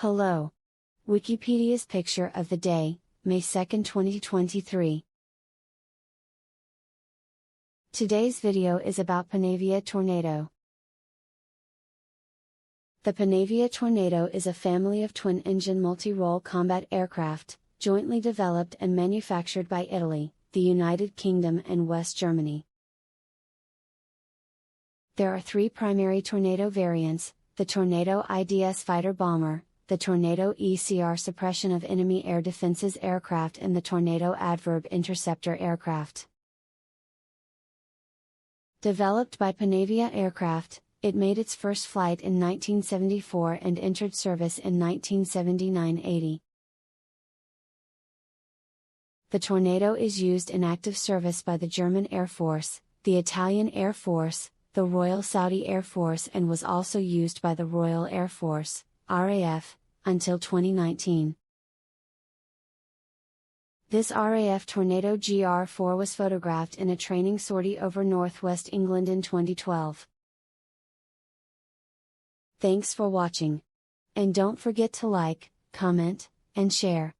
Hello. Wikipedia's picture of the day, May 2, 2023. Today's video is about Panavia Tornado. The Panavia Tornado is a family of twin-engine multi-role combat aircraft, jointly developed and manufactured by Italy, the United Kingdom and West Germany. There are three primary Tornado variants: the Tornado IDS fighter bomber, the Tornado ECR suppression of enemy air defenses aircraft, and the Tornado ADV interceptor aircraft. Developed by Panavia Aircraft, it made its first flight in 1974 and entered service in 1979-80. The Tornado is used in active service by the German Air Force, the Italian Air Force, the Royal Saudi Air Force, and was also used by the Royal Air Force, RAF, until 2019. This RAF Tornado GR4 was photographed in a training sortie over northwest England in 2012. Thanks for watching. And don't forget to like, comment, and share.